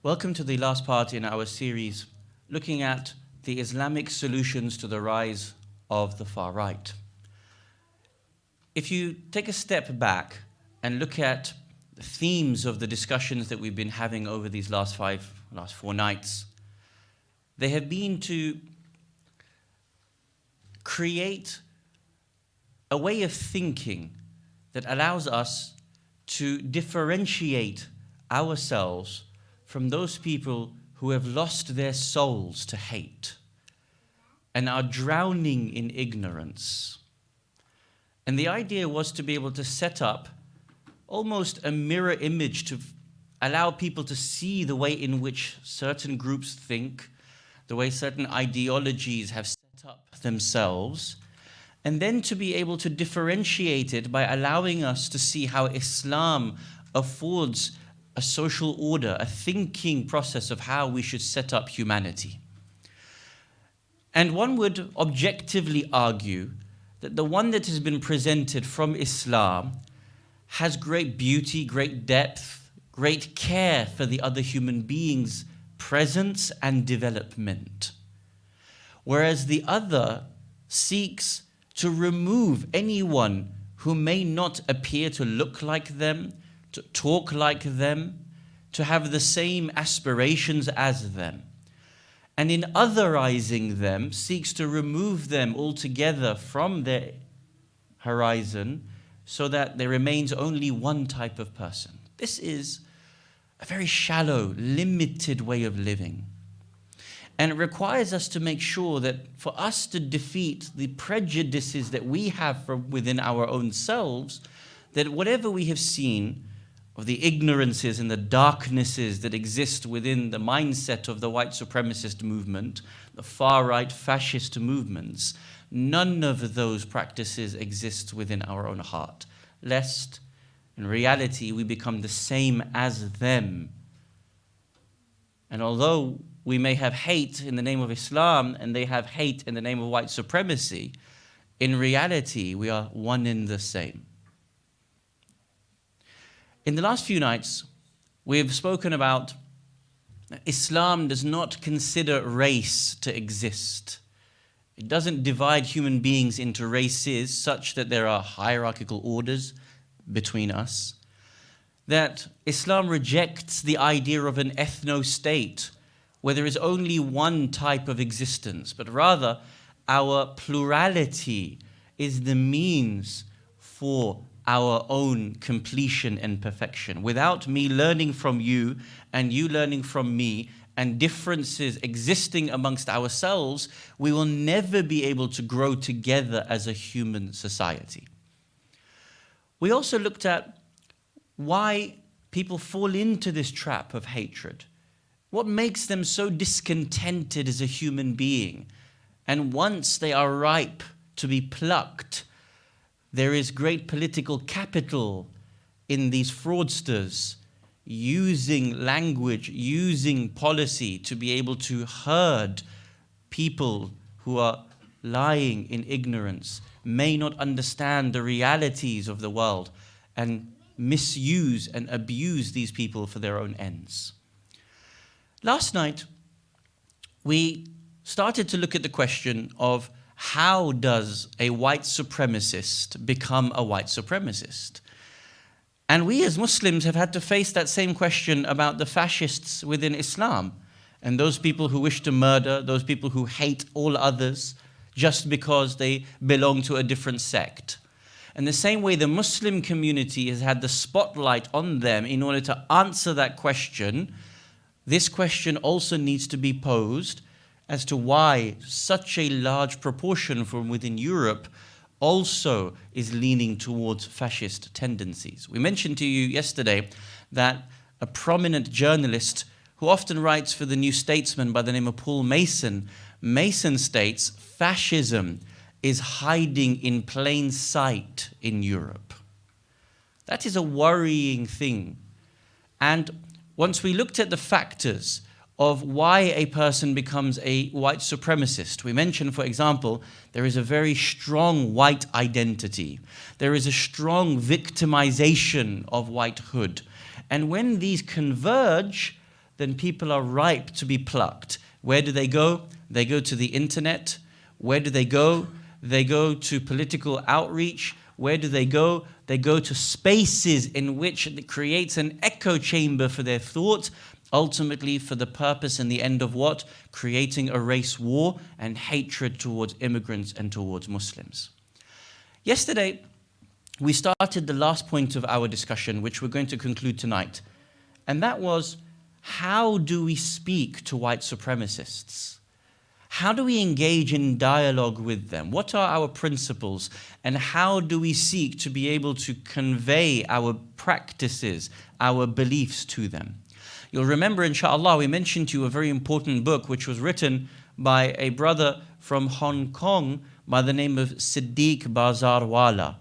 Welcome to the last part in our series looking at the Islamic solutions to the rise of the far right. If you take a step back and look at the themes of the discussions that we've been having over these last four nights, they have been to create a way of thinking that allows us to differentiate ourselves from those people who have lost their souls to hate and are drowning in ignorance. And the idea was to be able to set up almost a mirror image to allow people to see the way in which certain groups think, the way certain ideologies have set up themselves, and then to be able to differentiate it by allowing us to see how Islam affords a social order, a thinking process of how we should set up humanity. And one would objectively argue that the one that has been presented from Islam has great beauty, great depth, great care for the other human being's presence and development. Whereas the other seeks to remove anyone who may not appear to look like them, to talk like them, to have the same aspirations as them. And in otherizing them, seeks to remove them altogether from their horizon so that there remains only one type of person. This is a very shallow, limited way of living. And it requires us to make sure that for us to defeat the prejudices that we have from within our own selves, that whatever we have seen of the ignorances and the darknesses that exist within the mindset of the white supremacist movement, the far-right fascist movements, none of those practices exist within our own heart, lest in reality we become the same as them. And although we may have hate in the name of Islam and they have hate in the name of white supremacy, in reality we are one and the same. In the last few nights, we've spoken about Islam does not consider race to exist. It doesn't divide human beings into races such that there are hierarchical orders between us. That Islam rejects the idea of an ethno-state where there is only one type of existence, but rather our plurality is the means for our own completion and perfection. Without me learning from you and you learning from me and differences existing amongst ourselves, we will never be able to grow together as a human society. We also looked at why people fall into this trap of hatred. What makes them so discontented as a human being? And once they are ripe to be plucked, there is great political capital in these fraudsters using language, using policy to be able to herd people who are lying in ignorance, may not understand the realities of the world, and misuse and abuse these people for their own ends. Last night, we started to look at the question of how does a white supremacist become a white supremacist? And we as Muslims have had to face that same question about the fascists within Islam and those people who wish to murder, those people who hate all others just because they belong to a different sect. And the same way the Muslim community has had the spotlight on them in order to answer that question, this question also needs to be posed as to why such a large proportion from within Europe also is leaning towards fascist tendencies. We mentioned to you yesterday that a prominent journalist who often writes for the New Statesman by the name of Paul Mason states fascism is hiding in plain sight in Europe. That is a worrying thing. And once we looked at the factors of why a person becomes a white supremacist. We mentioned, for example, there is a very strong white identity. There is a strong victimization of whitehood. And when these converge, then people are ripe to be plucked. Where do they go? They go to the internet. Where do they go? They go to political outreach. Where do they go? They go to spaces in which it creates an echo chamber for their thought, ultimately for the purpose and the end of what? Creating a race war and hatred towards immigrants and towards Muslims. Yesterday, we started the last point of our discussion, which we're going to conclude tonight. And that was, how do we speak to white supremacists? How do we engage in dialogue with them? What are our principles? And how do we seek to be able to convey our practices, our beliefs to them? You'll remember, inshallah, we mentioned to you a very important book which was written by a brother from Hong Kong by the name of Siddiq Bazarwala.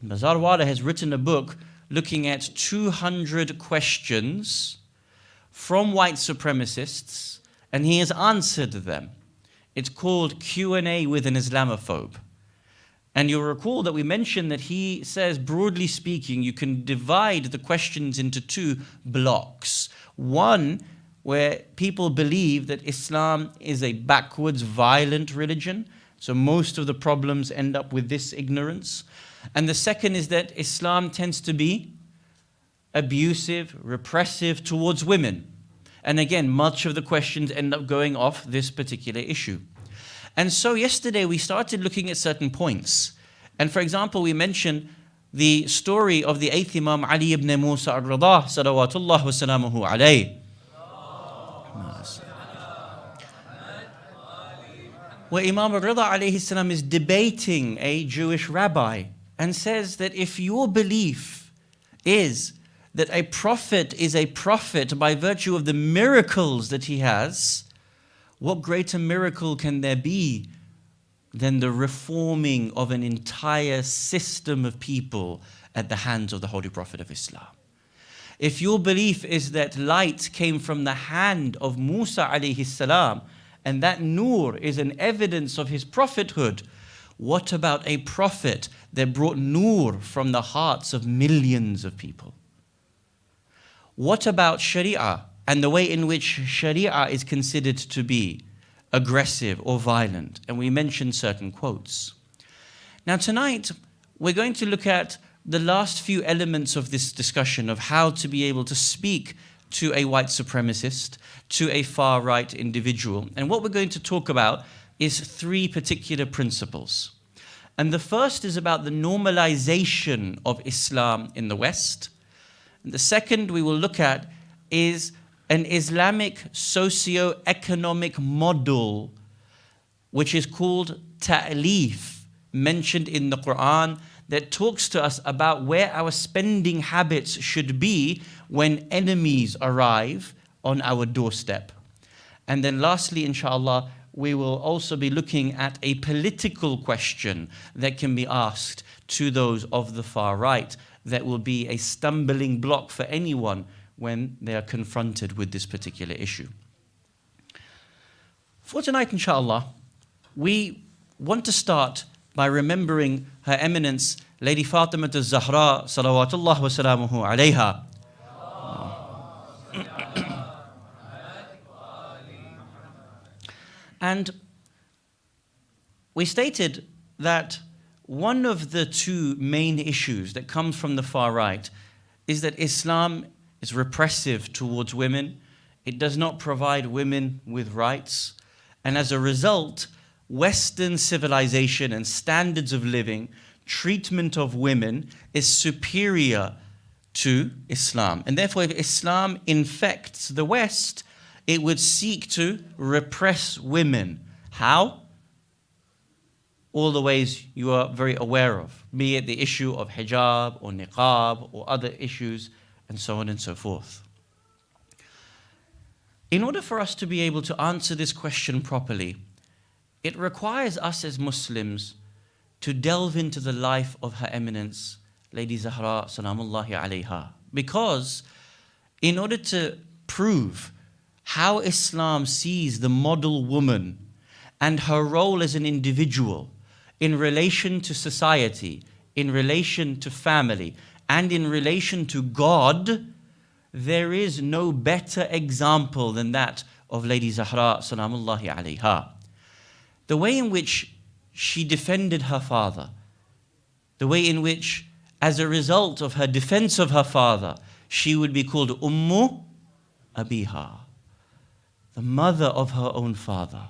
And Bazarwala has written a book looking at 200 questions from white supremacists, and he has answered them. It's called Q&A with an Islamophobe. And you'll recall that we mentioned that he says, broadly speaking, you can divide the questions into two blocks. One, where people believe that Islam is a backwards, violent religion. So most of the problems end up with this ignorance. And the second is that Islam tends to be abusive, repressive towards women. And again, much of the questions end up going off this particular issue. And so yesterday we started looking at certain points. And for example, we mentioned the story of the 8th Imam Ali ibn Musa al-Rida, salawatullah wa salamuhu alayh. Where Imam al-Rida alayhi salam is debating a Jewish rabbi and says that if your belief is that a prophet is a prophet by virtue of the miracles that he has, what greater miracle can there be than the reforming of an entire system of people at the hands of the Holy Prophet of Islam? If your belief is that light came from the hand of Musa alayhi salam, and that nur is an evidence of his prophethood, what about a prophet that brought nur from the hearts of millions of people? What about Sharia and the way in which Sharia is considered to be aggressive or violent? And we mentioned certain quotes. Now tonight, we're going to look at the last few elements of this discussion of how to be able to speak to a white supremacist, to a far-right individual. And what we're going to talk about is three particular principles. And the first is about the normalization of Islam in the West. And the second we will look at is an Islamic socio-economic model, which is called ta'lif, mentioned in the Quran, that talks to us about where our spending habits should be when enemies arrive on our doorstep. And then lastly, inshallah, we will also be looking at a political question that can be asked to those of the far right that will be a stumbling block for anyone when they are confronted with this particular issue. For tonight, inshallah, we want to start by remembering Her Eminence, Lady Fatima al-Zahra, salawatullah wa salamuhu alayha. And we stated that one of the two main issues that comes from the far right is that Islam is repressive towards women. It does not provide women with rights. And as a result, Western civilization and standards of living, treatment of women is superior to Islam. And therefore, if Islam infects the West, it would seek to repress women. How? All the ways you are very aware of, be it the issue of hijab or niqab or other issues, and so on and so forth. In order for us to be able to answer this question properly, it requires us as Muslims to delve into the life of Her Eminence, Lady Zahra, salamullahi alayha. Because in order to prove how Islam sees the model woman and her role as an individual in relation to society, in relation to family, and in relation to God, there is no better example than that of Lady Zahra salamullahi alayha. The way in which she defended her father, the way in which, as a result of her defense of her father, she would be called Ummu Abiha, the mother of her own father.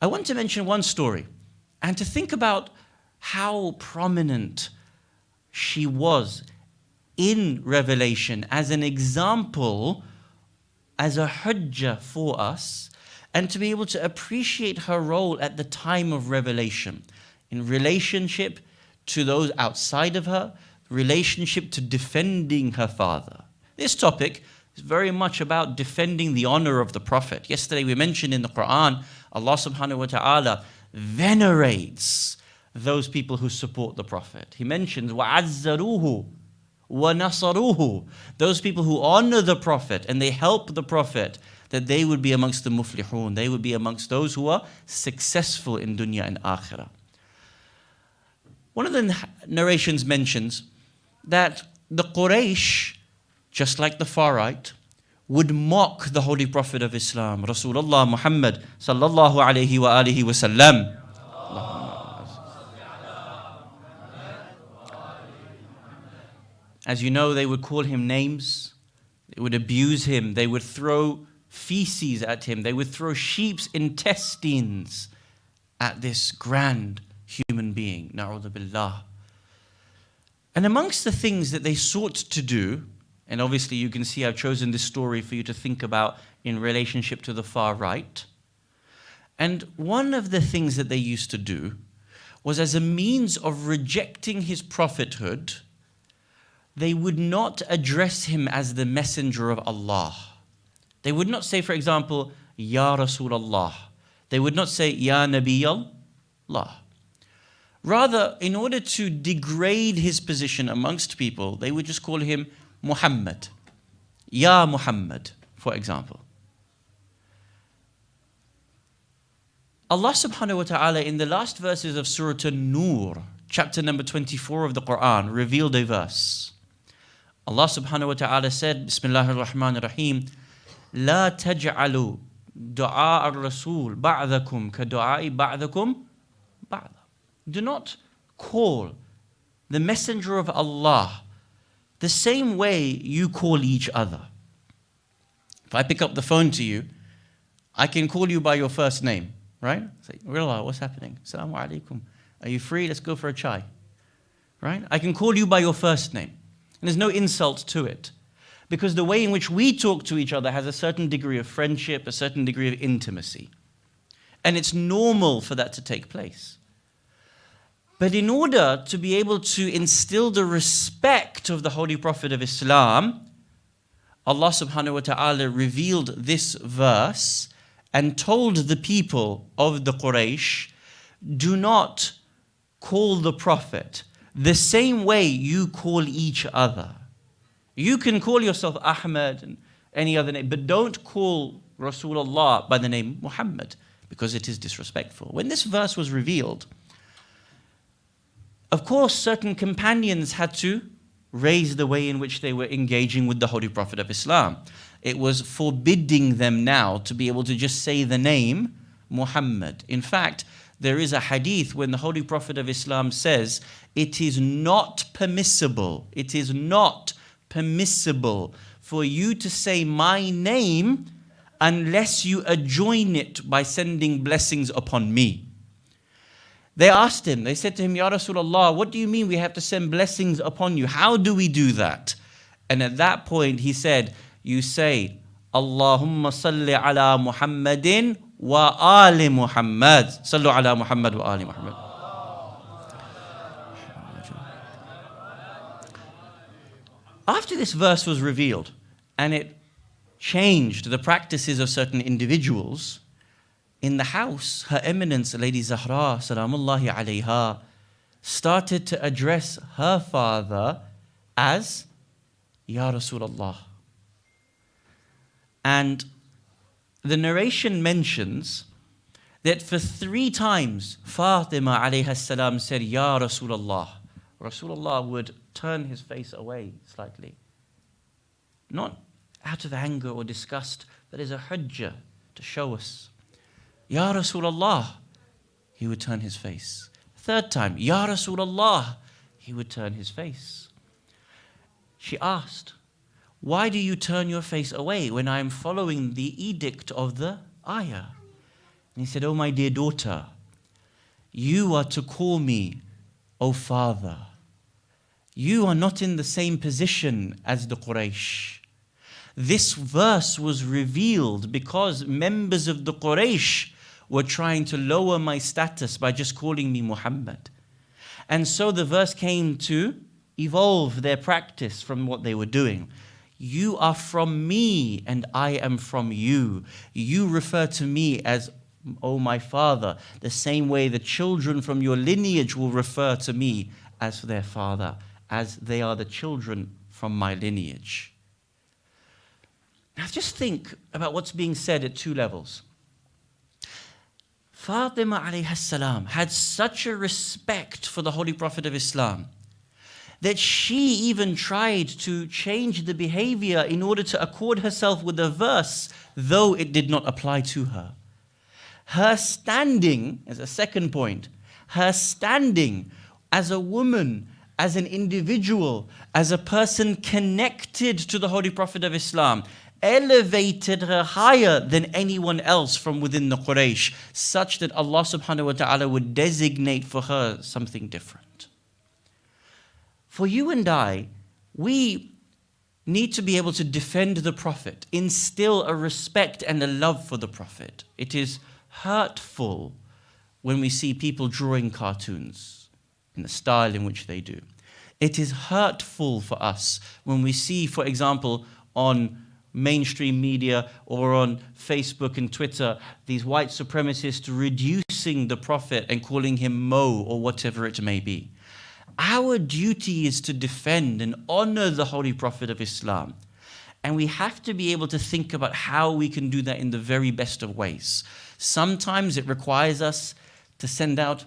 I want to mention one story and to think about how prominent she was in Revelation as an example, as a hujjah for us, and to be able to appreciate her role at the time of revelation in relationship to those outside of her, relationship to defending her father. This topic is very much about defending the honor of the Prophet. Yesterday we mentioned in the Quran, Allah subhanahu wa ta'ala venerates those people who support the Prophet. He mentions وَعَزَّرُوهُ وَنَصَرُوهُ, those people who honor the Prophet and they help the Prophet, that they would be amongst the muflihun, they would be amongst those who are successful in dunya and akhirah. One of the narrations mentions that the Quraysh, just like the far right, would mock the Holy Prophet of Islam, Rasulullah Muhammad sallallahu alayhi wa alihi wa sallam. As you know, they would call him names, they would abuse him, they would throw feces at him, they would throw sheep's intestines at this grand human being, na'udhu billah. And amongst the things that they sought to do, and obviously you can see I've chosen this story for you to think about in relationship to the far right. And one of the things that they used to do was, as a means of rejecting his prophethood, they would not address him as the messenger of Allah. They would not say, for example, Ya Rasulullah. They would not say, Ya Nabiyallah. Rather, in order to degrade his position amongst people, they would just call him Muhammad. Ya Muhammad, for example. Allah subhanahu wa ta'ala, in the last verses of Surah An-Nur, chapter number 24 of the Quran, revealed a verse. Allah subhanahu wa ta'ala said, Bismillahir Rahmanir Rahim, لا تجعلوا دعاء الرسول بعضكم كدعاء بعضكم بعضا. Do not call the messenger of Allah the same way you call each other. If I pick up the phone to you, I can call you by your first name, right? Say, Rilla, what's happening? Assalamu alaikum. Are you free? Let's go for a chai. Right? I can call you by your first name. And there's no insult to it. Because the way in which we talk to each other has a certain degree of friendship, a certain degree of intimacy. And it's normal for that to take place. But in order to be able to instill the respect of the Holy Prophet of Islam, Allah subhanahu wa ta'ala revealed this verse and told the people of the Quraysh, do not call the Prophet the same way you call each other. You can call yourself Ahmad and any other name, but don't call Rasulullah by the name Muhammad, because it is disrespectful. When this verse was revealed, of course, certain companions had to raise the way in which they were engaging with the Holy Prophet of Islam. It was forbidding them now to be able to just say the name Muhammad. In fact, there is a hadith when the Holy Prophet of Islam says, it is not permissible for you to say my name unless you adjoin it by sending blessings upon me. They asked him, they said to him, Ya Rasulullah, what do you mean we have to send blessings upon you? How do we do that? And at that point he said, you say, Allahumma salli ala Muhammadin wa ali Muhammad. Sallu ala Muhammad wa ali Muhammad. After this verse was revealed and it changed the practices of certain individuals, in the house, Her Eminence Lady Zahra salamullahi alayha started to address her father as Ya Rasulullah. And the narration mentions that for 3 times Fatima alayha salam said Ya Rasulullah. Rasulullah would turn his face away slightly not out of anger or disgust, but as a hujjah to show us. Ya Rasulullah, he would turn his face. Third time, Ya Rasulullah, he would turn his face. She asked, why do you turn your face away when I am following the edict of the ayah? And he said, oh my dear daughter, you are to call me, O father. You are not in the same position as the Quraysh. This verse was revealed because members of the Quraysh were trying to lower my status by just calling me Muhammad. And so the verse came to evolve their practice from what they were doing. You are from me and I am from you. You refer to me as, oh my father, the same way the children from your lineage will refer to me as their father, as they are the children from my lineage. Now just think about what's being said at two levels. Fatima alayhi salam had such a respect for the Holy Prophet of Islam that she even tried to change the behavior in order to accord herself with the verse, though it did not apply to her. Her standing, as a second point, her standing as a woman, as an individual, as a person connected to the Holy Prophet of Islam, elevated her higher than anyone else from within the Quraysh, such that Allah subhanahu wa ta'ala would designate for her something different. For you and I, we need to be able to defend the Prophet, instill a respect and a love for the Prophet. It is hurtful when we see people drawing cartoons in the style in which they do. It is hurtful for us when we see, for example, on mainstream media or on Facebook and Twitter, these white supremacists reducing the Prophet and calling him Mo or whatever it may be. Our duty is to defend and honor the Holy Prophet of Islam. And we have to be able to think about how we can do that in the very best of ways. Sometimes it requires us to send out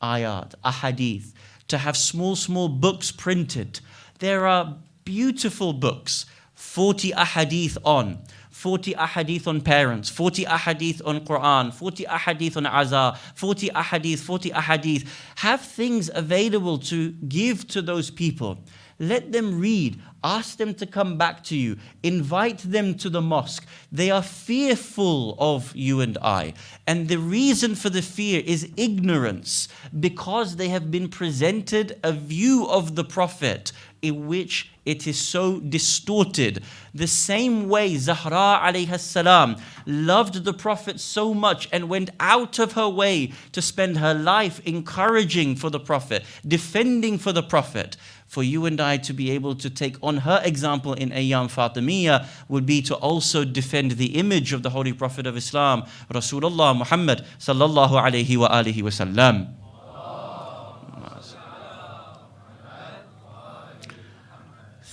ayat, ahadith, to have small books printed. There are beautiful books, 40 ahadith on, 40 ahadith on parents, 40 ahadith on Quran, 40 ahadith on azar, 40 ahadith. Have things available to give to those people. Let them read. Ask them to come back to you. Invite them to the mosque. They are fearful of you and I. And the reason for the fear is ignorance, because they have been presented a view of the Prophet in which it is so distorted. The same way Zahra alayhi salam loved the Prophet so much and went out of her way to spend her life encouraging for the Prophet, defending for the Prophet. For you and I to be able to take on her example in Ayyam Fatimiyya would be to also defend the image of the Holy Prophet of Islam, Rasulullah Muhammad sallallahu alayhi wa alihi wa sallam.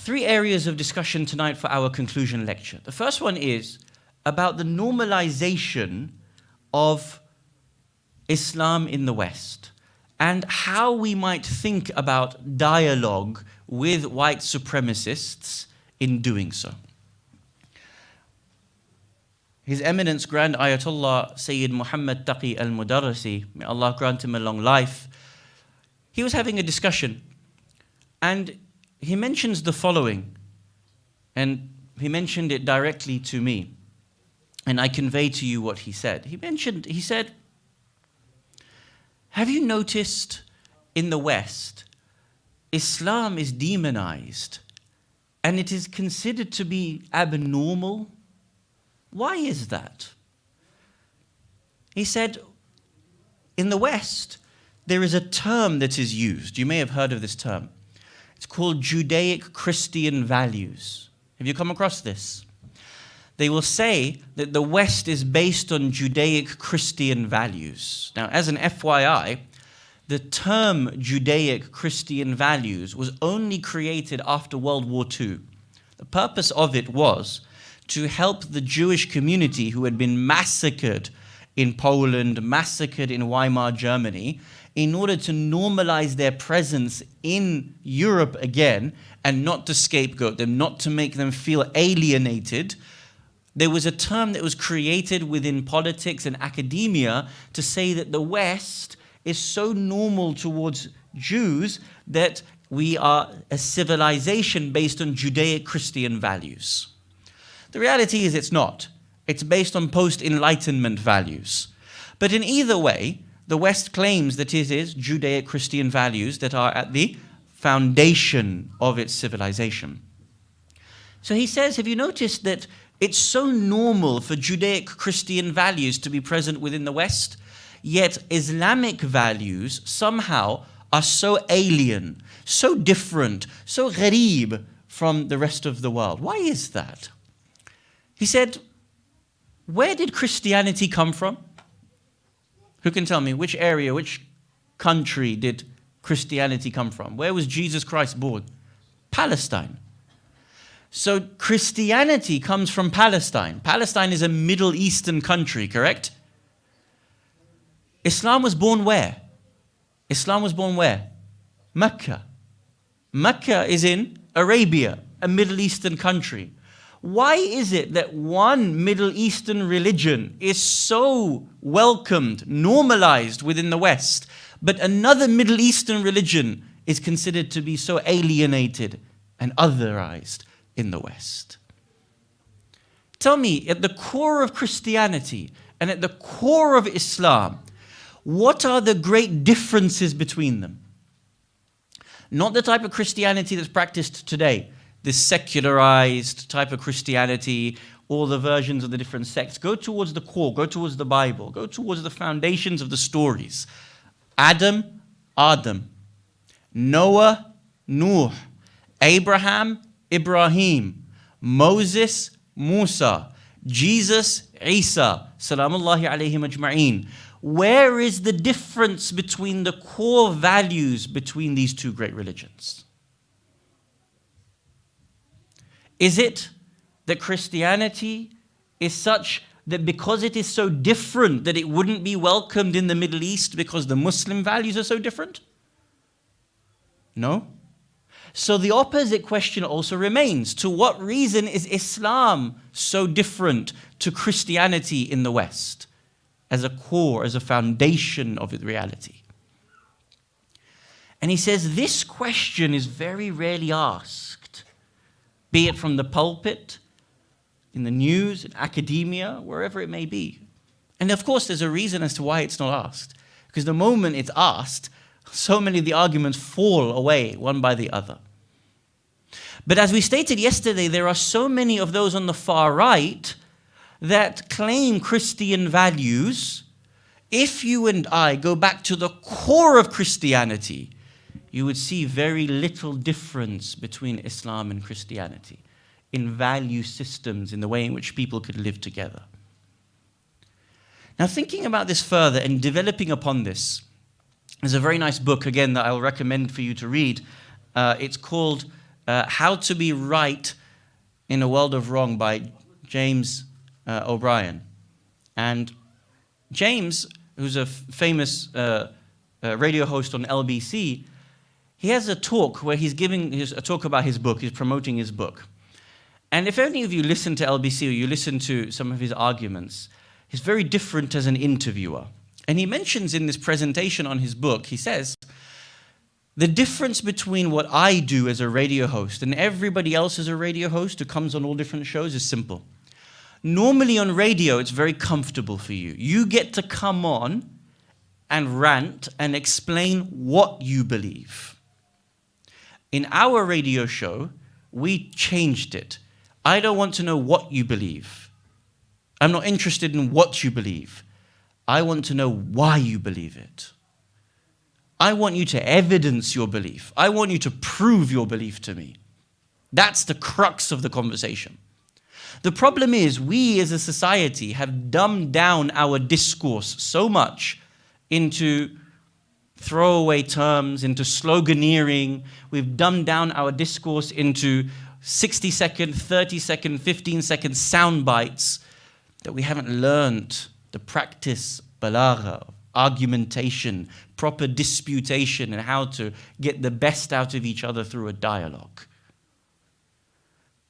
Three areas of discussion tonight for our conclusion lecture. The first one is about the normalization of Islam in the West and how we might think about dialogue with white supremacists in doing so. His Eminence Grand Ayatollah Sayyid Muhammad Taqi al-Mudarrisi, may Allah grant him a long life, he was having a discussion and he mentions the following, and he mentioned it directly to me, and I convey to you what he said. He said, have you noticed in the West, Islam is demonized and it is considered to be abnormal? Why is that? He said, in the West, there is a term that is used. You may have heard of this term. It's called Judaic-Christian values. Have you come across this? They will say that the West is based on Judaic-Christian values. Now, as an FYI, the term Judaic-Christian values was only created after World War II. The purpose of it was to help the Jewish community who had been massacred in Poland, massacred in Weimar Germany. in order to normalize their presence in Europe again and not to scapegoat them, not to make them feel alienated, there was a term that was created within politics and academia to say that the West is so normal towards Jews that we are a civilization based on Judaic-Christian values. The reality is it's not. It's based on post-Enlightenment values. But in either way, the West claims that it is Judaic-Christian values that are at the foundation of its civilization. So he says, have you noticed that it's so normal for Judaic-Christian values to be present within the West, yet Islamic values somehow are so alien, so different, so gharib from the rest of the world? Why is that? He said, where did Christianity come from? Who can tell me which area, which country did Christianity come from? Where was Jesus Christ born? Palestine. So Christianity comes from Palestine. Palestine is a Middle Eastern country, correct? Islam was born where? Islam was born where? Mecca. Mecca is in Arabia, a Middle Eastern country. Why is it that one Middle Eastern religion is so welcomed, normalized within the West, but another Middle Eastern religion is considered to be so alienated and otherized in the West? Tell me, at the core of Christianity and at the core of Islam, what are the great differences between them? Not the type of Christianity that's practiced today, this secularized type of Christianity, all the versions of the different sects. Go towards the core, go towards the Bible, go towards the foundations of the stories. Adam, Noah, Nuh, Abraham, Ibrahim, Moses, Musa, Jesus, Isa, salamullahi alayhim ajma'een. Where is the difference between the core values between these two great religions? Is it that Christianity is such that because it is so different that it wouldn't be welcomed in the Middle East because the Muslim values are so different? No. So the opposite question also remains. To what reason is Islam so different to Christianity in the West as a core, as a foundation of the reality? And he says this question is very rarely asked, be it from the pulpit, in the news, in academia, wherever it may be. And of course, there's a reason as to why it's not asked. Because the moment it's asked, so many of the arguments fall away one by the other. But as we stated yesterday, there are so many of those on the far right that claim Christian values. If you and I go back to the core of Christianity, you would see very little difference between Islam and Christianity in value systems, in the way in which people could live together. Now, thinking about this further and developing upon this, there's a very nice book, again, that I'll recommend for you to read. It's called How to Be Right in a World of Wrong by James O'Brien. And James, who's a famous radio host on LBC, he has a talk where he's giving a talk about his book. He's promoting his book. And if any of you listen to LBC or you listen to some of his arguments, he's very different as an interviewer. And he mentions in this presentation on his book, he says, the difference between what I do as a radio host and everybody else as a radio host who comes on all different shows is simple. Normally on radio, it's very comfortable for you. You get to come on and rant and explain what you believe. In our radio show, we changed it. I don't want to know what you believe. I'm not interested in what you believe. I want to know why you believe it. I want you to evidence your belief. I want you to prove your belief to me. That's the crux of the conversation. The problem is we as a society have dumbed down our discourse so much into throwaway terms, into sloganeering. We've dumbed down our discourse into 60-second, 30-second, 15-second sound bites that we haven't learned the practice, balagha, argumentation, proper disputation and how to get the best out of each other through a dialogue.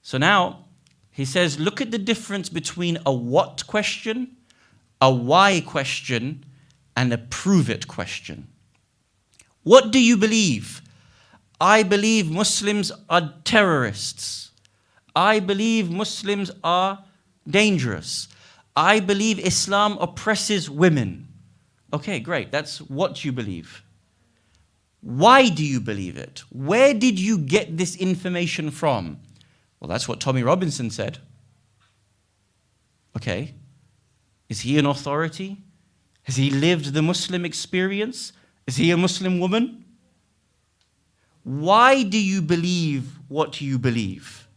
So now he says, look at the difference between a what question, a why question, and a prove it question. What do you believe? I believe Muslims are terrorists. I believe Muslims are dangerous. I believe Islam oppresses women. Okay, great. That's what you believe. Why do you believe it? Where did you get this information from? Well, that's what Tommy Robinson said. Okay. Is he an authority? Has he lived the Muslim experience? Is he a Muslim woman? Why do you believe what you believe?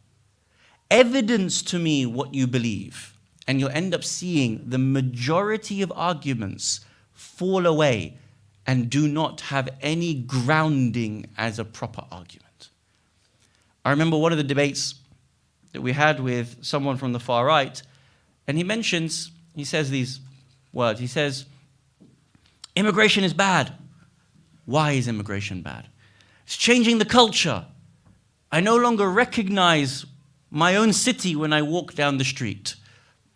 Evidence to me what you believe. And you'll end up seeing the majority of arguments fall away and do not have any grounding as a proper argument. I remember one of the debates that we had with someone from the far right, and he says these words. He says, immigration is bad. Why is immigration bad? It's changing the culture. I no longer recognize my own city when I walk down the street.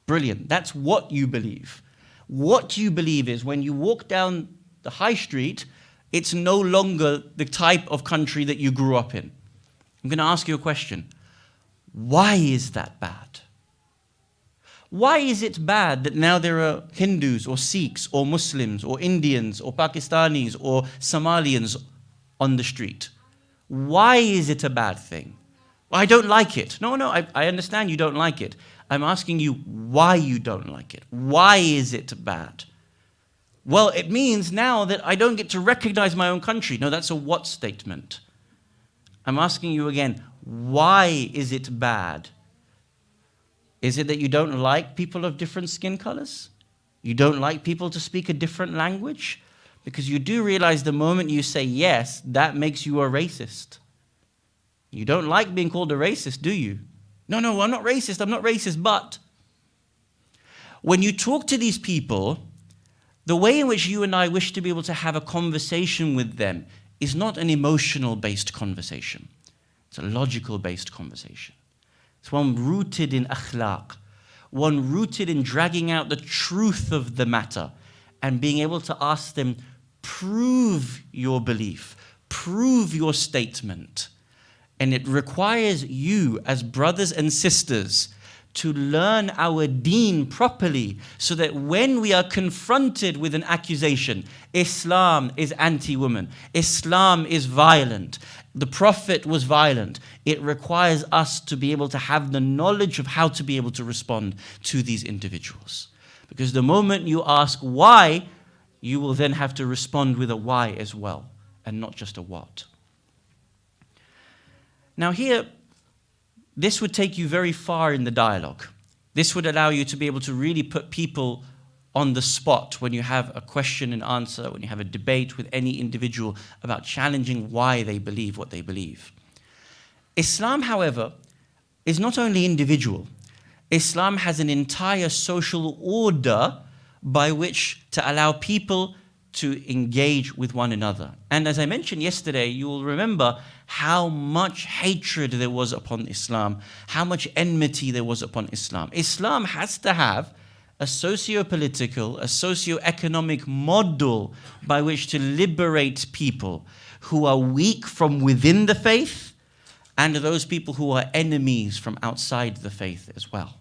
Brilliant. That's what you believe. What you believe is when you walk down the high street, it's no longer the type of country that you grew up in. I'm going to ask you a question. Why is that bad? Why is it bad that now there are Hindus or Sikhs or Muslims or Indians or Pakistanis or Somalians on the street? Why is it a bad thing? I don't like it. No, I understand you don't like it. I'm asking you why you don't like it. Why is it bad? Well, it means now that I don't get to recognize my own country. No, that's a what statement. I'm asking you again, why is it bad? Is it that you don't like people of different skin colors? You don't like people to speak a different language? Because you do realize the moment you say yes, that makes you a racist. You don't like being called a racist, do you? No, I'm not racist, but when you talk to these people, the way in which you and I wish to be able to have a conversation with them is not an emotional-based conversation. It's a logical-based conversation. It's one rooted in akhlaq, one rooted in dragging out the truth of the matter and being able to ask them, prove your belief, prove your statement. And it requires you as brothers and sisters to learn our deen properly so that when we are confronted with an accusation, Islam is anti-woman, Islam is violent, the Prophet was violent, it requires us to be able to have the knowledge of how to be able to respond to these individuals. Because the moment you ask why, you will then have to respond with a why as well, and not just a what. Now here, this would take you very far in the dialogue. This would allow you to be able to really put people on the spot when you have a question and answer, when you have a debate with any individual about challenging why they believe what they believe. Islam, however, is not only individual. Islam has an entire social order by which to allow people to engage with one another. And as I mentioned yesterday, you will remember how much hatred there was upon Islam, how much enmity there was upon Islam. Islam has to have a socio-political, a socio-economic model by which to liberate people who are weak from within the faith and those people who are enemies from outside the faith as well.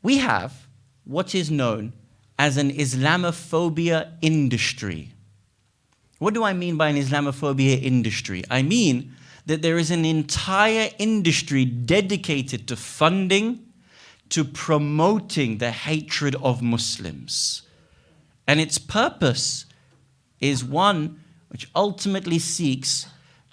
We have what is known as an Islamophobia industry. What do I mean by an Islamophobia industry? I mean that there is an entire industry dedicated to funding, to promoting the hatred of Muslims. And its purpose is one which ultimately seeks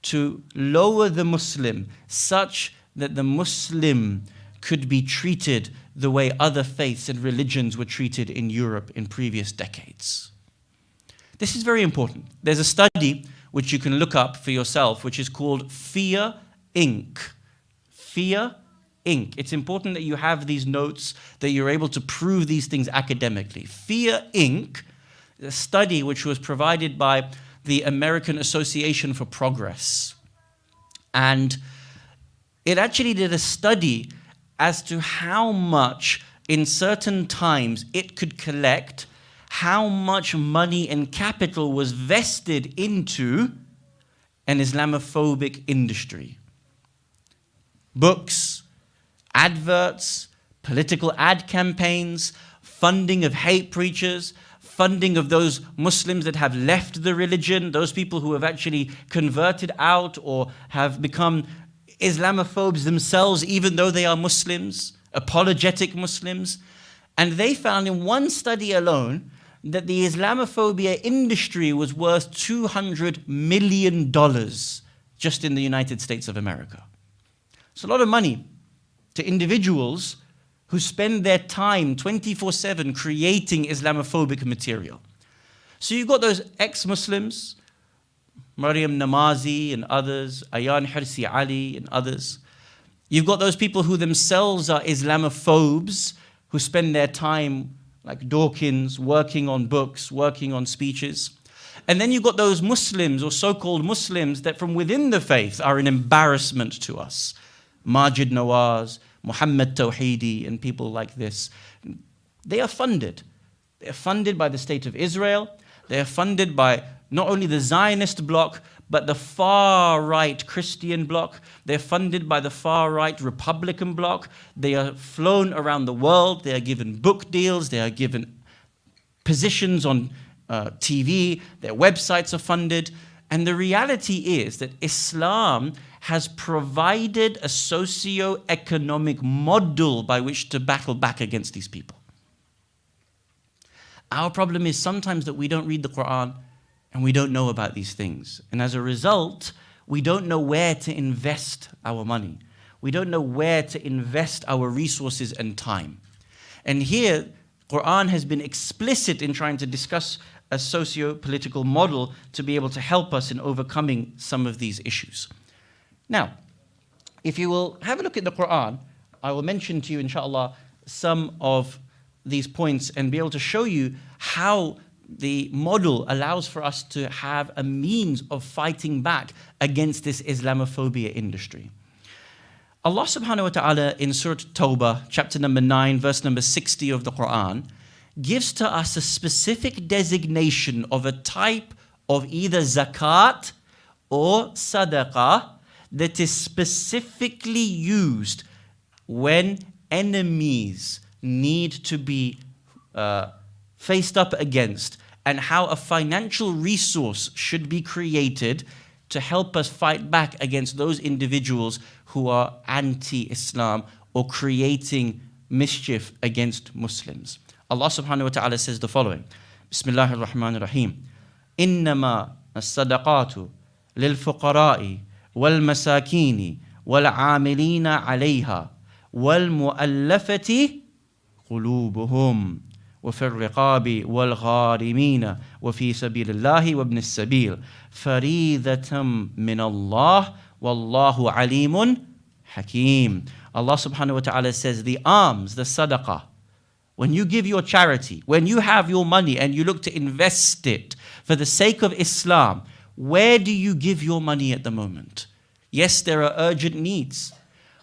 to lower the Muslim such that the Muslim could be treated the way other faiths and religions were treated in Europe in previous decades. This is very important. There's a study which you can look up for yourself, which is called Fear Inc. Fear Inc. It's important that you have these notes, that you're able to prove these things academically. Fear Inc., a study which was provided by the American Association for Progress. And it actually did a study as to how much in certain times it could collect, how much money and capital was vested into an Islamophobic industry. Books, adverts, political ad campaigns, funding of hate preachers, funding of those Muslims that have left the religion, those people who have actually converted out or have become Islamophobes themselves, even though they are Muslims, apologetic Muslims. And they found in one study alone that the Islamophobia industry was worth $200 million just in the United States of America. It's a lot of money to individuals who spend their time 24/7 creating Islamophobic material. So you've got those ex-Muslims, Maryam Namazi and others, Ayan Hirsi Ali and others. You've got those people who themselves are Islamophobes, who spend their time like Dawkins, working on books, working on speeches. And then you've got those Muslims or so-called Muslims that from within the faith are an embarrassment to us. Majid Nawaz, Muhammad Tawhidi, and people like this. They are funded. They are funded by the State of Israel. They are funded by not only the Zionist bloc, but the far-right Christian bloc. They're funded by the far-right Republican bloc. They are flown around the world. They are given book deals. They are given positions on TV. Their websites are funded. And the reality is that Islam has provided a socio-economic model by which to battle back against these people. Our problem is sometimes that we don't read the Quran and we don't know about these things. And as a result, we don't know where to invest our money. We don't know where to invest our resources and time. And here, Quran has been explicit in trying to discuss a socio-political model to be able to help us in overcoming some of these issues. Now, if you will have a look at the Quran, I will mention to you, inshallah, some of these points and be able to show you how the model allows for us to have a means of fighting back against this Islamophobia industry. Allah subhanahu wa ta'ala in Surah Tawbah, chapter number 9, verse number 60 of the Quran, gives to us a specific designation of a type of either zakat or sadaqah that is specifically used when enemies need to be faced up against, and how a financial resource should be created to help us fight back against those individuals who are anti-Islam or creating mischief against Muslims. Allah subhanahu wa ta'ala says the following. Bismillahir Rahmanir Rahim. Innama as-sadaqatu lil fuqara'i wal masakini wal 'amilina 'alayha wal mu'allafati qulubuhum wa fil riqabi wal gharimina wa fi sabilillahi wa ibnis sabil faridatan min Allah wallahu alimun hakim. Allah subhanahu wa ta'ala says the alms, the sadaqah, when you give your charity, when you have your money and you look to invest it for the sake of Islam, where do you give your money at the moment? Yes, there are urgent needs.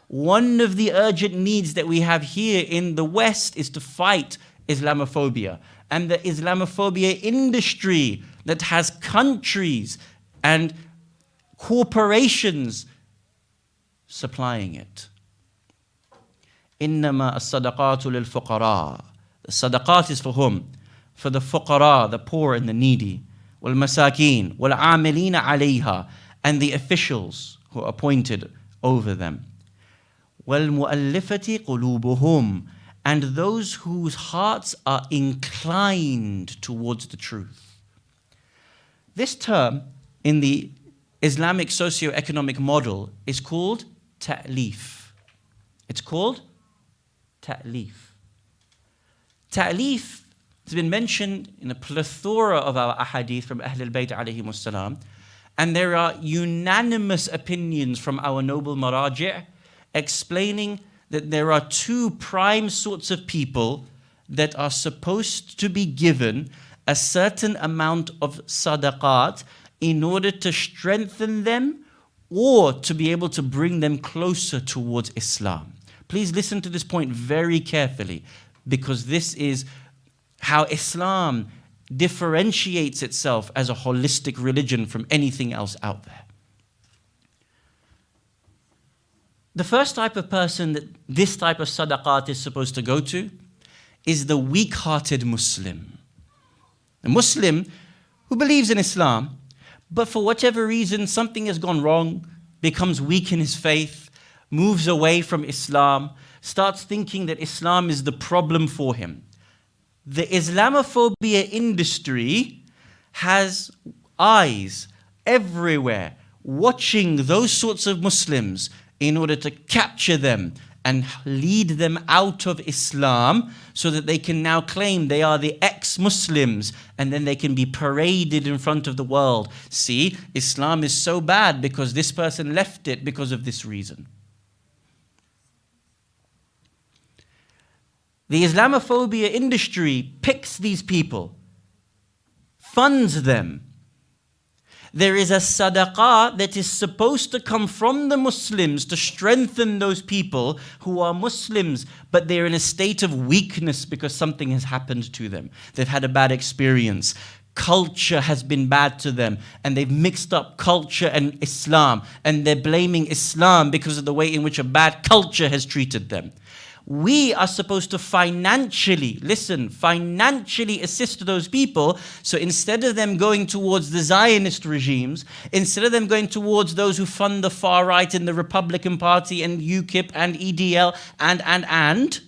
One of the urgent needs that we have here in the West is to fight Islamophobia. And the Islamophobia industry that has countries and corporations supplying it. إنما الصدقات للفقراء. The sadaqat is for whom? For the fuqara, the poor and the needy. والمساكين والعاملين عليها, and the officials who are appointed over them. والمؤلفة قلوبهم, and those whose hearts are inclined towards the truth. This term in the Islamic socio-economic model is called ta'lif. It's called ta'lif. Ta'lif has been mentioned in a plethora of our ahadith from Ahlulbayt alayhimus salam, and there are unanimous opinions from our noble maraji' explaining that there are two prime sorts of people that are supposed to be given a certain amount of sadaqat in order to strengthen them or to be able to bring them closer towards Islam. Please listen to this point very carefully, because this is how Islam differentiates itself as a holistic religion from anything else out there. The first type of person that this type of sadaqat is supposed to go to is the weak-hearted Muslim. A Muslim who believes in Islam, but for whatever reason something has gone wrong, becomes weak in his faith, moves away from Islam, starts thinking that Islam is the problem for him. The Islamophobia industry has eyes everywhere watching those sorts of Muslims in order to capture them and lead them out of Islam so that they can now claim they are the ex-Muslims, and then they can be paraded in front of the world. See, Islam is so bad because this person left it because of this reason. The Islamophobia industry picks these people, funds them. There is a sadaqah that is supposed to come from the Muslims to strengthen those people who are Muslims, but they're in a state of weakness because something has happened to them. They've had a bad experience. Culture has been bad to them, and they've mixed up culture and Islam, and they're blaming Islam because of the way in which a bad culture has treated them. We are supposed to financially assist those people. So instead of them going towards the Zionist regimes, instead of them going towards those who fund the far right in the Republican Party and UKIP and EDL and,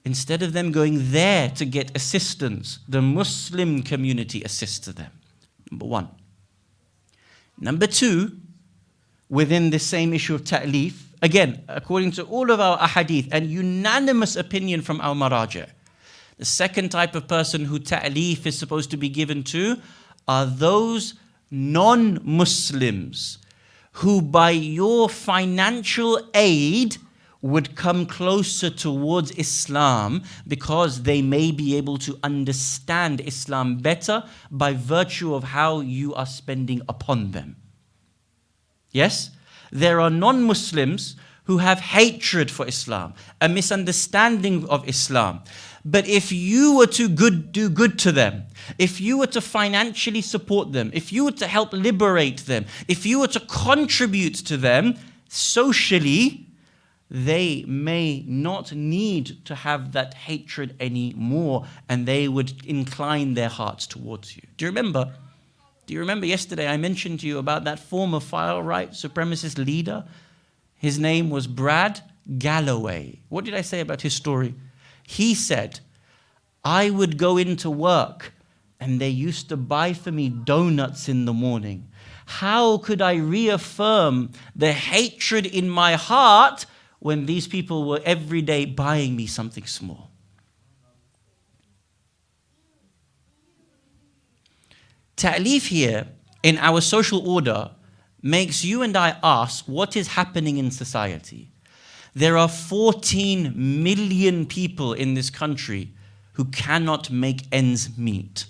instead of them going there to get assistance, the Muslim community assists them. Number one. Number two, within the same issue of ta'leef, again, according to all of our ahadith and unanimous opinion from our maraja, the second type of person who ta'leef is supposed to be given to are those non-Muslims who by your financial aid would come closer towards Islam because they may be able to understand Islam better by virtue of how you are spending upon them. Yes? There are non-Muslims who have hatred for Islam, a misunderstanding of Islam. But if you were to do good to them, if you were to financially support them, if you were to help liberate them, if you were to contribute to them socially, they may not need to have that hatred anymore, and they would incline their hearts towards you. Do you remember yesterday I mentioned to you about that former far-right supremacist leader? His name was Brad Galloway. What did I say about his story? He said, I would go into work and they used to buy for me donuts in the morning. How could I reaffirm the hatred in my heart when these people were every day buying me something small? Ta'leef here, in our social order, makes you and I ask what is happening in society. There are 14 million people in this country who cannot make ends meet.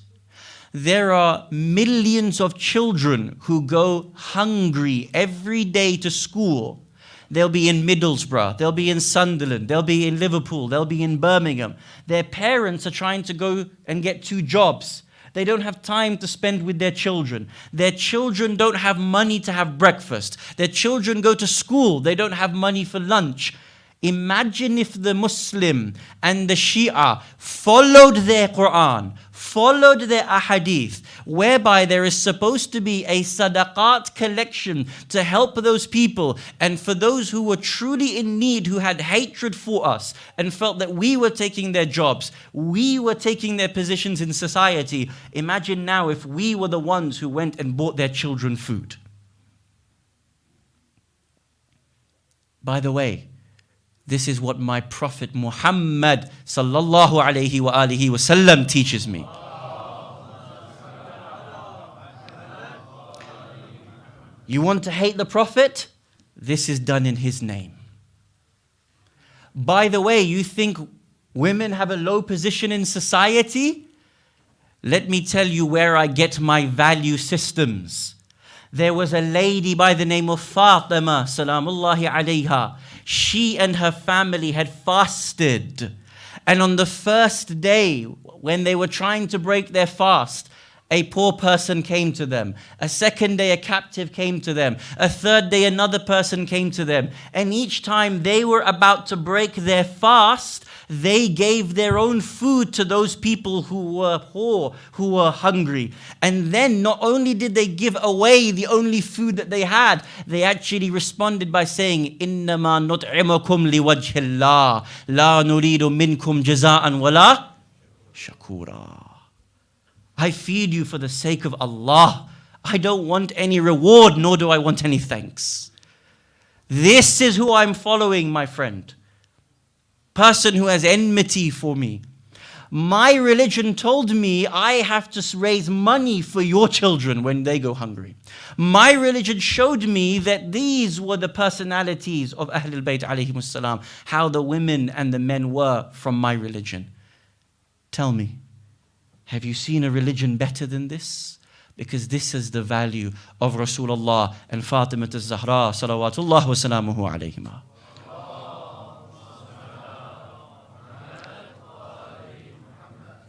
There are millions of children who go hungry every day to school. They'll be in Middlesbrough, they'll be in Sunderland, they'll be in Liverpool, they'll be in Birmingham. Their parents are trying to go and get 2 jobs. They don't have time to spend with their children. Their children don't have money to have breakfast. Their children go to school. They don't have money for lunch. Imagine if the Muslim and the Shia followed their Quran, followed their ahadith, whereby there is supposed to be a sadaqat collection to help those people, and for those who were truly in need, who had hatred for us and felt that we were taking their jobs, we were taking their positions in society. Imagine now if we were the ones who went and bought their children food. By the way, this is what my Prophet Muhammad sallallahu alayhi wa alihi wasallam teaches me. You want to hate the Prophet? This is done in his name. By the way, you think women have a low position in society? Let me tell you where I get my value systems. There was a lady by the name of Fatima, salamullahi alayha. She and her family had fasted. And on the first day, when they were trying to break their fast, a poor person came to them. A second day, a captive came to them. A third day, another person came to them. And each time they were about to break their fast, they gave their own food to those people who were poor, who were hungry. And then not only did they give away the only food that they had, they actually responded by saying, إِنَّمَا نُطْعِمُكُمْ لِوَجْهِ اللَّهِ لَا نُرِيدُ مِنْكُمْ جَزَاءً وَلَا شَكُورًا. I feed you for the sake of Allah. I don't want any reward, nor do I want any thanks. This is who I'm following, my friend. Person who has enmity for me. My religion told me I have to raise money for your children when they go hungry. My religion showed me that these were the personalities of Ahlulbayt alayhimus salam, how the women and the men were from my religion. Tell me, have you seen a religion better than this? Because this is the value of Rasulullah and Fatima al-Zahra salawatullah wa salamuhu alayhima.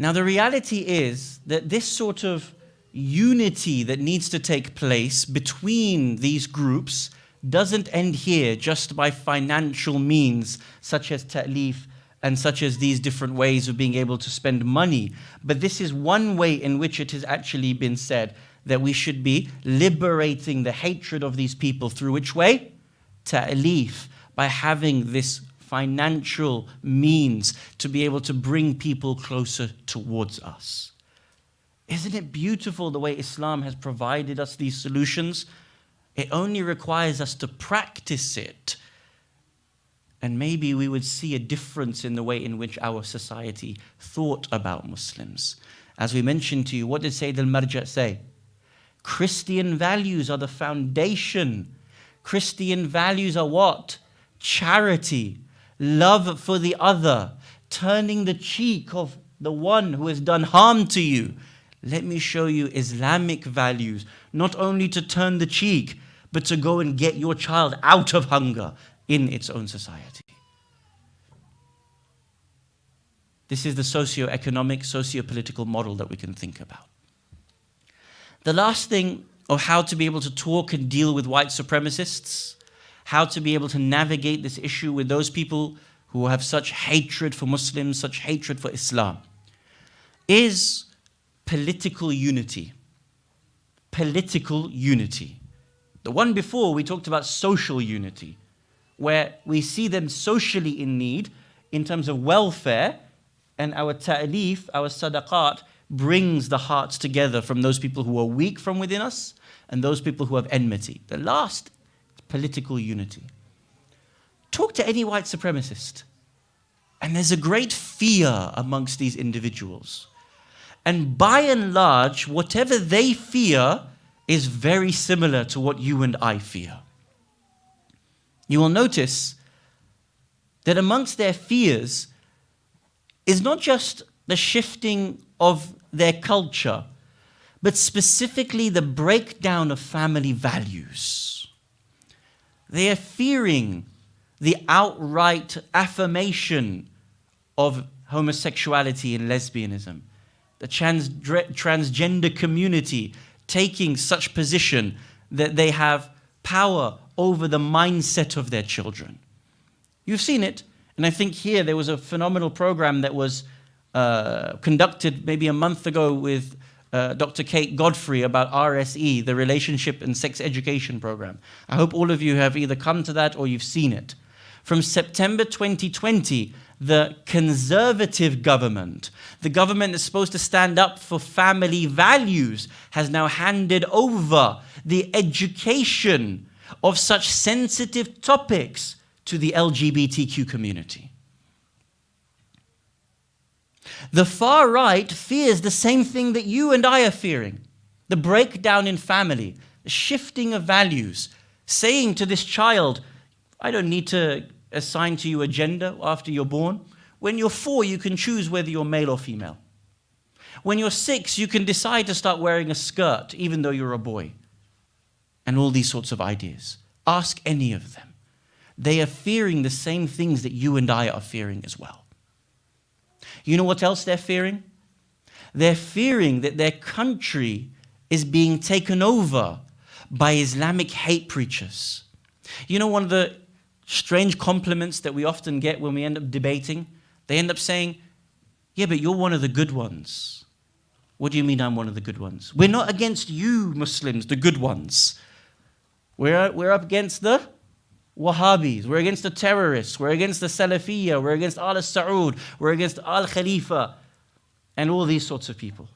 Now the reality is that this sort of unity that needs to take place between these groups doesn't end here just by financial means such as ta'leef and such as these different ways of being able to spend money. But this is one way in which it has actually been said that we should be liberating the hatred of these people. Through which way? Ta'leef, by having this financial means to be able to bring people closer towards us. Isn't it beautiful the way Islam has provided us these solutions? It only requires us to practice it. And maybe we would see a difference in the way in which our society thought about Muslims. As we mentioned to you, what did Sayyid al-Marja say? Christian values are the foundation. Christian values are what? Charity, love for the other, turning the cheek of the one who has done harm to you. Let me show you Islamic values, not only to turn the cheek, but to go and get your child out of hunger in its own society. This is the socio-economic, socio-political model that we can think about. The last thing of how to be able to talk and deal with white supremacists, how to be able to navigate this issue with those people who have such hatred for Muslims, such hatred for Islam, is political unity. Political unity. The one before, we talked about social unity, where we see them socially in need in terms of welfare, and our ta'leef, our sadaqat, brings the hearts together from those people who are weak from within us and those people who have enmity. The last, political unity. Talk to any white supremacist, and there's a great fear amongst these individuals. And by and large, whatever they fear is very similar to what you and I fear. You will notice that amongst their fears is not just the shifting of their culture, but specifically the breakdown of family values. They are fearing the outright affirmation of homosexuality and lesbianism, the transgender community taking such position that they have power over the mindset of their children. You've seen it, and I think here there was a phenomenal program that was conducted maybe a month ago with Dr. Kate Godfrey about RSE, the Relationship and Sex Education Program. I hope all of you have either come to that or you've seen it. From September 2020, the conservative government, the government that's supposed to stand up for family values, has now handed over the education of such sensitive topics to the LGBTQ community. The far right fears the same thing that you and I are fearing. The breakdown in family, the shifting of values, saying to this child, I don't need to assign to you a gender after you're born. When you're 4, you can choose whether you're male or female. When you're 6, you can decide to start wearing a skirt, even though you're a boy. And all these sorts of ideas. Ask any of them. They are fearing the same things that you and I are fearing as well. You know what else they're fearing? They're fearing that their country is being taken over by Islamic hate preachers. You know, one of the strange compliments that we often get when we end up debating, they end up saying, yeah, but you're one of the good ones. What do you mean I'm one of the good ones? We're not against you Muslims, the good ones. We're up against the Wahhabis, we're against the terrorists, we're against the Salafiyya, we're against Al Saud, we're against Al Khalifa, and all these sorts of people.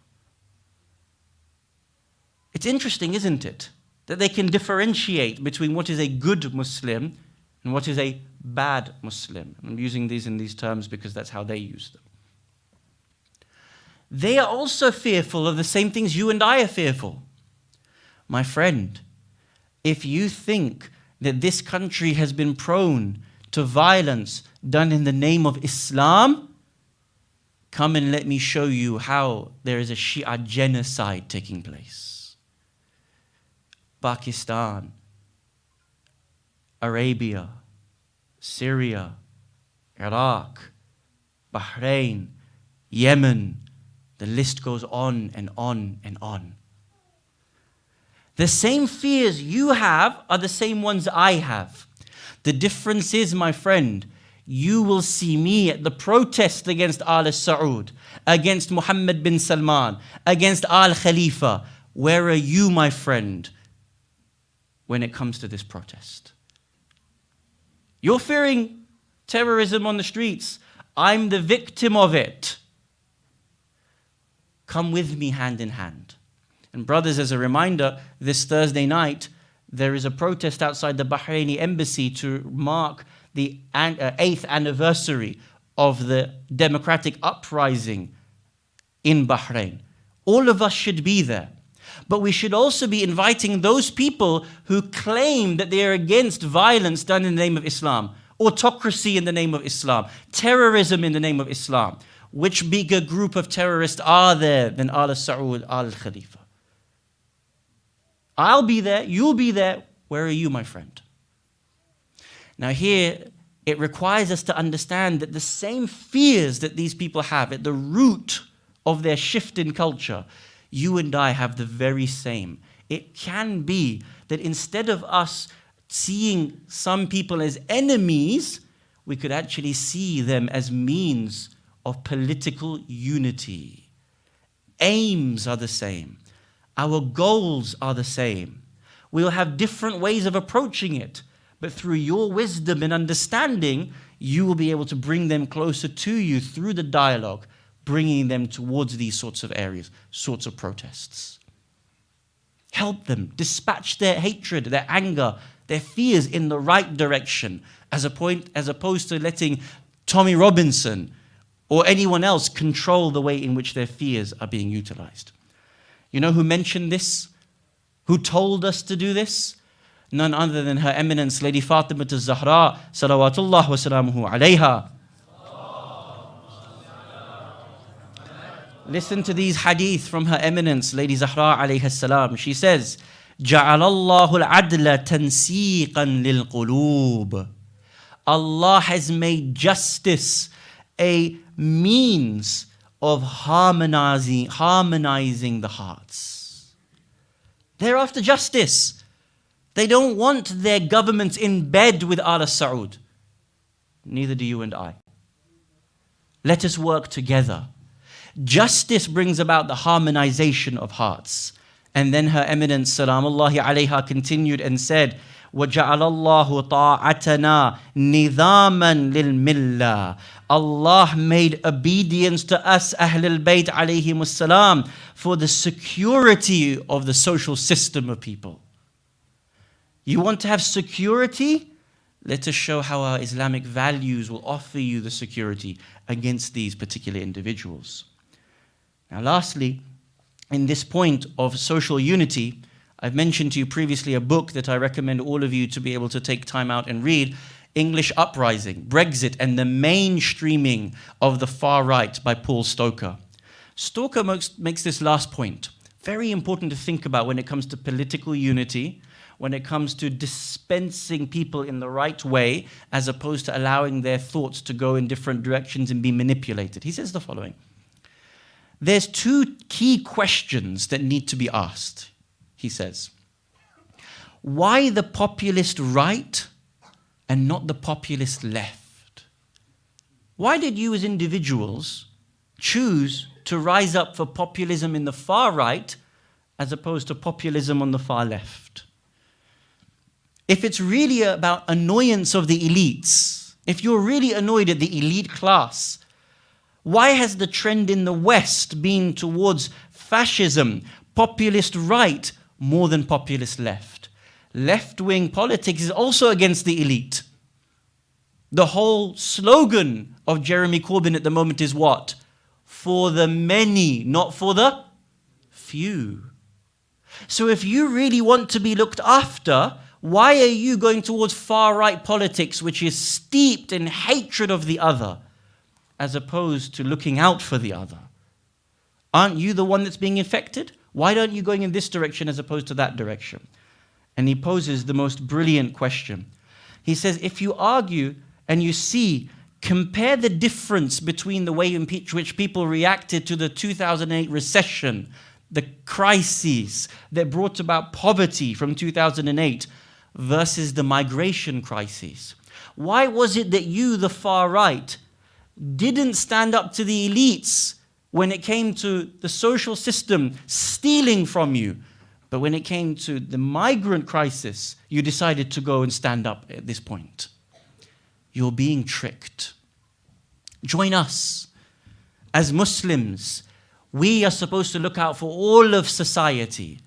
It's interesting, isn't it, that they can differentiate between what is a good Muslim and what is a bad Muslim. I'm using these in these terms because that's how they use them. They are also fearful of the same things you and I are fearful. My friend, if you think that this country has been prone to violence done in the name of Islam, come and let me show you how there is a Shia genocide taking place. Pakistan, Arabia, Syria, Iraq, Bahrain, Yemen, the list goes on and on and on. The same fears you have are the same ones I have. The difference is, my friend, you will see me at the protest against Al Saud, against Mohammed bin Salman, against Al Khalifa. Where are you, my friend, when it comes to this protest? You're fearing terrorism on the streets. I'm the victim of it. Come with me hand in hand. And brothers, as a reminder, this Thursday night, there is a protest outside the Bahraini embassy to mark the 8th anniversary of the democratic uprising in Bahrain. All of us should be there. But we should also be inviting those people who claim that they are against violence done in the name of Islam, autocracy in the name of Islam, terrorism in the name of Islam. Which bigger group of terrorists are there than Al Saud, Al Khalifa? I'll be there, you'll be there. Where are you, my friend? Now here, it requires us to understand that the same fears that these people have at the root of their shift in culture, you and I have the very same. It can be that instead of us seeing some people as enemies, we could actually see them as means of political unity. Aims are the same. Our goals are the same. We'll have different ways of approaching it, but through your wisdom and understanding, you will be able to bring them closer to you through the dialogue, bringing them towards these sorts of areas, sorts of protests. Help them, dispatch their hatred, their anger, their fears in the right direction, as opposed to letting Tommy Robinson or anyone else control the way in which their fears are being utilized. You know who mentioned this? Who told us to do this? None other than Her Eminence Lady Fatima al-Zahra, salawatullah wa salamuhu alayha. Listen to these hadith from Her Eminence Lady Zahra alayha salam. She says, جَعَلَ اللَّهُ الْعَدْلَ تَنْسِيقًا لِلْقُلُوبِ. Allah has made justice a means of harmonizing the hearts. They're after justice. They don't want their governments in bed with Al Saud. Neither do you and I. Let us work together. Justice brings about the harmonization of hearts. And then Her Eminence Salamullahi alayha continued and said, وَجَعَلَ اللَّهُ طَاعَتَنَا نِظَامًا لِلْمِلَّةِ. Allah made obedience to us, Ahlulbayt alayhimus salam, for the security of the social system of people. You want to have security? Let us show how our Islamic values will offer you the security against these particular individuals. Now lastly, in this point of social unity, I've mentioned to you previously a book that I recommend all of you to be able to take time out and read. English uprising, Brexit, and the mainstreaming of the far right by Paul Stoker. Stoker makes this last point very important to think about when it comes to political unity, when it comes to dispensing people in the right way, as opposed to allowing their thoughts to go in different directions and be manipulated. He says the following: there's two key questions that need to be asked, he says. Why the populist right and not the populist left? Why did you as individuals choose to rise up for populism in the far right as opposed to populism on the far left? If it's really about annoyance of the elites, if you're really annoyed at the elite class, why has the trend in the West been towards fascism, populist right, more than populist left? Left-wing politics is also against the elite. The whole slogan of Jeremy Corbyn at the moment is what? For the many, not for the few. So if you really want to be looked after, why are you going towards far-right politics, which is steeped in hatred of the other, as opposed to looking out for the other? Aren't you the one that's being infected? Why aren't you going in this direction as opposed to that direction? And he poses the most brilliant question. He says, if you argue and you see, compare the difference between the way in which people reacted to the 2008 recession, the crises that brought about poverty from 2008, versus the migration crises. Why was it that you, the far right, didn't stand up to the elites when it came to the social system stealing from you? But when it came to the migrant crisis, you decided to go and stand up at this point. You're being tricked. Join us. As Muslims, we are supposed to look out for all of society.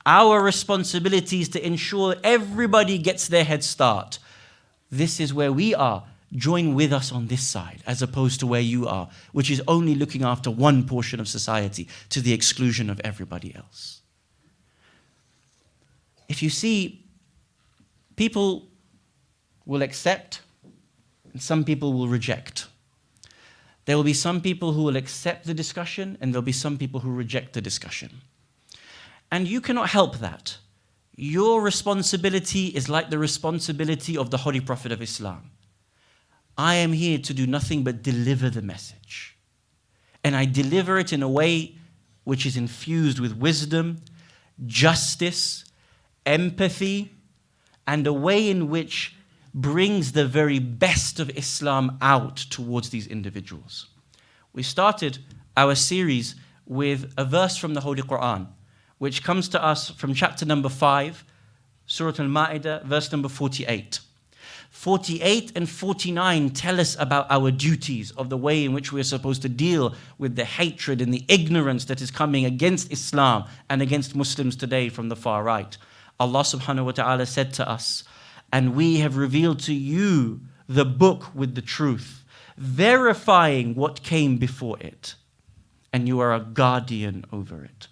Our responsibility is to ensure everybody gets their head start. This is where we are. Join with us on this side, as opposed to where you are, which is only looking after one portion of society to the exclusion of everybody else. If you see, people will accept and some people will reject. There will be some people who will accept the discussion and there'll be some people who reject the discussion. And you cannot help that. Your responsibility is like the responsibility of the Holy Prophet of Islam. I am here to do nothing but deliver the message. And I deliver it in a way which is infused with wisdom, justice, empathy, and a way in which brings the very best of Islam out towards these individuals. We started our series with a verse from the Holy Quran, which comes to us from chapter number 5, Surah Al-Ma'idah, verse number 48. 48 and 49 tell us about our duties of the way in which we are supposed to deal with the hatred and the ignorance that is coming against Islam and against Muslims today from the far right. Allah subhanahu wa ta'ala said to us, and we have revealed to you the book with the truth, verifying what came before it, and you are a guardian over it.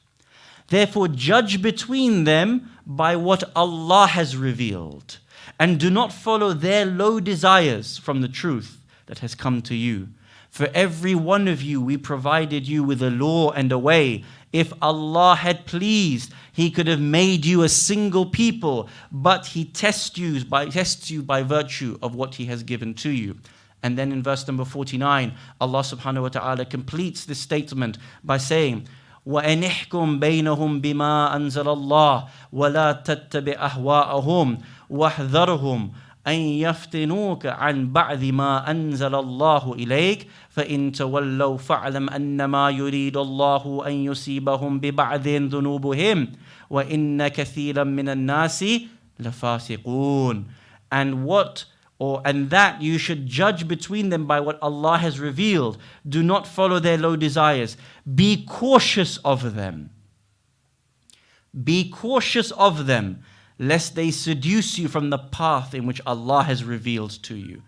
Therefore, judge between them by what Allah has revealed, and do not follow their low desires from the truth that has come to you. For every one of you, we provided you with a law and a way. If Allah had pleased, He could have made you a single people, but He tests you by virtue of what He has given to you. And then in verse number 49, Allah subhanahu wa ta'ala completes this statement by saying, وَأَنِحْكُمْ بَيْنَهُمْ بِمَا أَنزَلَ اللَّهُ وَلَا تَتَّبِعْ أَهْوَاءَهُمْ وَاحْذَرْهُمْ أَنْ يَفْتِنُوكَ عَنْ بَعْضِ مَا أَنزَلَ اللَّهُ إِلَيْكَ فَإِنْ تَوَلَّوْا فَاعْلَمْ أَنَّمَا يُرِيدُ اللَّهُ أَنْ يُصِيبَهُمْ بِبَعْضِ ذُنُوبِهِمْ وَإِنَّ كَثِيرًا مِنَ النَّاسِ لَفَاسِقُونَ. And that you should judge between them by what Allah has revealed. Do not follow their low desires. Be cautious of them. Be cautious of them, lest they seduce you from the path in which Allah has revealed to you.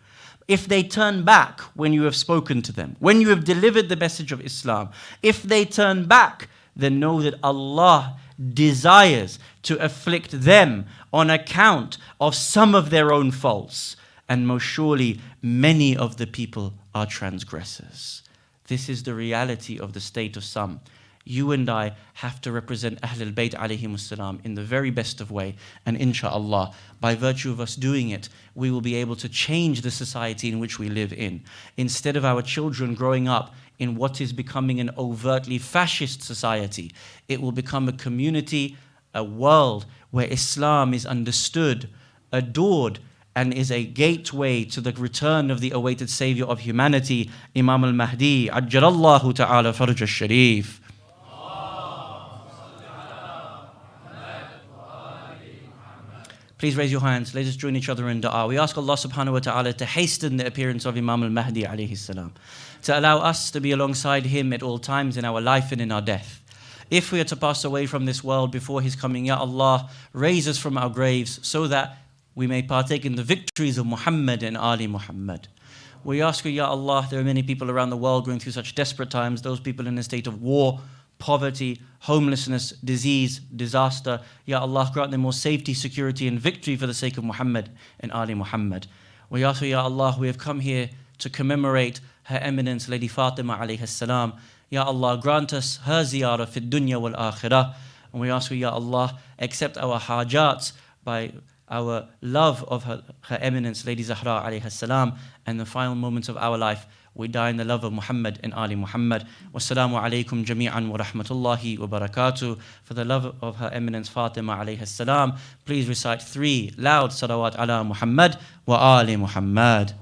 If they turn back when you have spoken to them, when you have delivered the message of Islam, if they turn back, then know that Allah desires to afflict them on account of some of their own faults. and most surely many of the people are transgressors. This is the reality of the state of some. You and I have to represent Ahlulbayt alayhimus salam in the very best of way. And inshaAllah, by virtue of us doing it, we will be able to change the society in which we live in. Instead of our children growing up in what is becoming an overtly fascist society, it will become a community, a world where Islam is understood, adored, and is a gateway to the return of the awaited savior of humanity, Imam al-Mahdi, Ajjalallahu ta'ala farj al-Sharif. Please raise your hands. Let us join each other in dua. We ask Allah subhanahu wa ta'ala to hasten the appearance of Imam al-Mahdi alayhi salam, to allow us to be alongside him at all times in our life and in our death. If we are to pass away from this world before his coming, Ya Allah, raise us from our graves so that we may partake in the victories of Muhammad and Ali Muhammad. We ask you, Ya Allah, there are many people around the world going through such desperate times, those people in a state of war, poverty, homelessness, disease, disaster. Ya Allah, grant them more safety, security and victory for the sake of Muhammad and Ali Muhammad. We ask you, Ya Allah, we have come here to commemorate Her Eminence Lady Fatima alayhi salam. Ya Allah, grant us her ziyarah fi dunya wal akhirah. And we ask you, Ya Allah, accept our hajats by our love of her Eminence Lady Zahra alayhi salam, and the final moments of our life we die in the love of Muhammad and Ali Muhammad. Wassalamu alaikum jami'an wa rahmatullahi wa barakatuh. For the love of Her Eminence Fatima alayhi salam, please recite 3 loud salawat ala Muhammad wa Ali Muhammad.